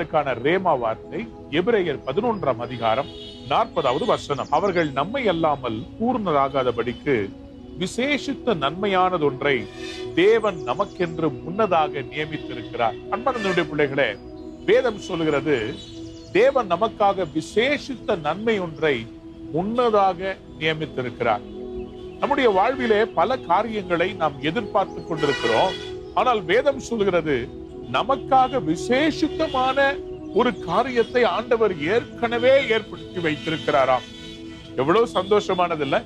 அதற்கான ரேமா வார்த்தை எபிரேயர் 11ஆம் அதிகாரம் 40வது வசனம். அவர்கள் நம்மை அல்லாமல் பூர்ணராகாதபடிக்கு விசேஷித்த நன்மையானதொன்றை தேவன் நமக்கென்று முன்னதாக நியமித்திருக்கிறார். அன்பான பிள்ளைகளே, வேதம் சொல்கிறது தேவன் நமக்காக விசேஷித்த நன்மை ஒன்றை முன்னதாக நியமித்திருக்கிறார். நம்முடைய வாழ்விலே பல காரியங்களை நாம் எதிர்பார்த்து கொண்டிருக்கிறோம். ஆனால் வேதம் சொல்கிறது நமக்காக விசேஷித்தமான ஒரு காரியத்தை ஆண்டவர் ஏற்கனவே ஏற்படுத்தி வைத்திருக்கிறாராம். எவ்வளவு சந்தோஷமானது இல்ல?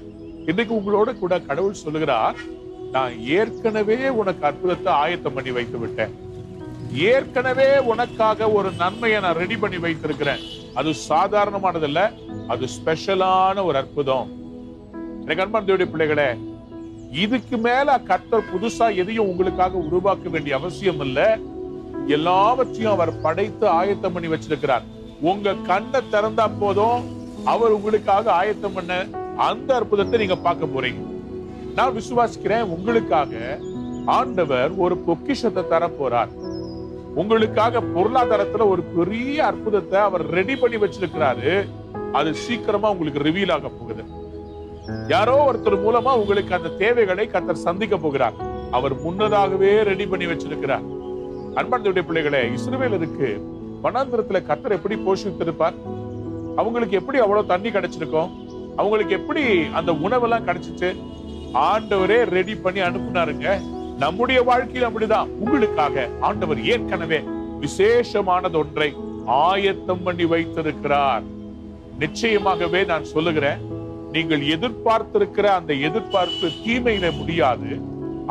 இன்னைக்கு உங்களோட கூட கடவுள் சொல்லுகிறார், நான் ஏற்கனவே உனக்கு அற்புதத்தை ஆயத்தம் பண்ணி வைத்து விட்டேன். ஏற்கனவே உனக்காக ஒரு நன்மையை நான் ரெடி பண்ணி வைத்திருக்கிறேன். அது சாதாரணமானது இல்ல, அது ஸ்பெஷலான ஒரு அற்புதம். எனக்கு அன்பான தேவனுடைய பிள்ளைகளே, இதுக்கு மேல கர்த்தர் புதுசா எதையும் உங்களுக்காக உருவாக்க வேண்டிய அவசியம் இல்ல. எல்லாவற்றையும் அவர் படைத்து ஆயத்தம் பண்ணி வச்சிருக்கிறார். உங்க கண்ணை திறந்தா போதும், அவர் உங்களுக்காக ஆயத்தம் பண்ண அந்த அற்புதத்தை நீங்க பார்க்க போறீங்க. நான் விசுவாசிக்கிறேன், உங்களுக்காக ஆண்டவர் ஒரு பொக்கிஷத்தை தர போறார். உங்களுக்காக பொருளாதாரத்துல ஒரு பெரிய அற்புதத்தை அவர் ரெடி பண்ணி வச்சிருக்கிறாரு. அது சீக்கிரமா உங்களுக்கு ரிவீல் ஆக போகுது. யாரோ ஒருத்தர் மூலமா உங்களுக்கு அந்த தேவைகளை கர்த்தர் சந்திக்க போகிறார். அவர் முன்னதாகவே ரெடி பண்ணி வச்சிருக்கிறார். அன்பான பிள்ளைகளே, இஸ்ரவேலருக்கு வனாந்திரத்துல கர்த்தர் எப்படி போஷித்திருப்பார்? அவங்களுக்கு எப்படி அவ்வளவு தண்ணி கிடைச்சிருக்கும்? அவங்களுக்கு எப்படி அந்த உணவெல்லாம் கிடைச்சிச்சு? ஆண்டவரே ரெடி பண்ணி அனுப்புனாருங்க. நம்முடைய வாழ்க்கையில் அப்படிதான். உங்களுக்காக ஆண்டவர் ஏற்கனவே விசேஷமானது ஒன்றை ஆயத்தம் பண்ணி வைத்திருக்கிறார். நிச்சயமாகவே நான் சொல்லுகிறேன், நீங்கள் எதிர்பார்த்திருக்கிற அந்த எதிர்பார்ப்பு தீமையில முடியாது.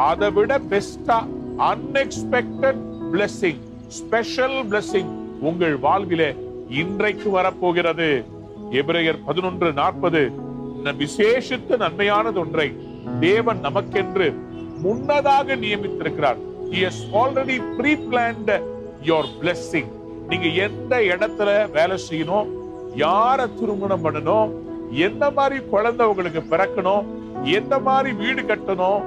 அதை விட பெஸ்டா அன்எக்ஸ்பெக்டட் பிளெஸிங், ஸ்பெஷல் பிளெஸிங் உங்கள் வாழ்விலே இன்றைக்கு வரப்போகிறது. எபிரேயர் 11:40 விசேஷித்த நன்மையானது ஒன்றை தேவன் நமக்கென்று முன்னதாக நியமித்திருக்கிறார். He has already pre-planned your blessing. நீங்க எந்த இடத்துல வேலை செய்யணும், யார திருமணம் பண்ணணும், எந்த மாதிரி குழந்தை உங்களுக்கு பிறக்கணும், எந்த மாதிரி வீடு கட்டணும்,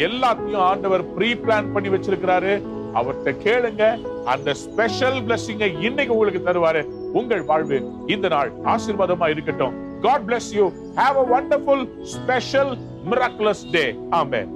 எல்லாத்தையும் ஆண்டவர் ப்ரீ பிளான் பண்ணி வச்சிருக்கிறாரு. அவர்கிட்ட கேளுங்க, அந்த ஸ்பெஷல் பிளெஸிங்கை இன்னைக்கு உங்களுக்கு தருவாரு. உங்கள் வாழ்வு இந்த நாள் ஆசீர்வாதமா இருக்கட்டும். God bless you. Have a wonderful, special, miraculous day. Amen.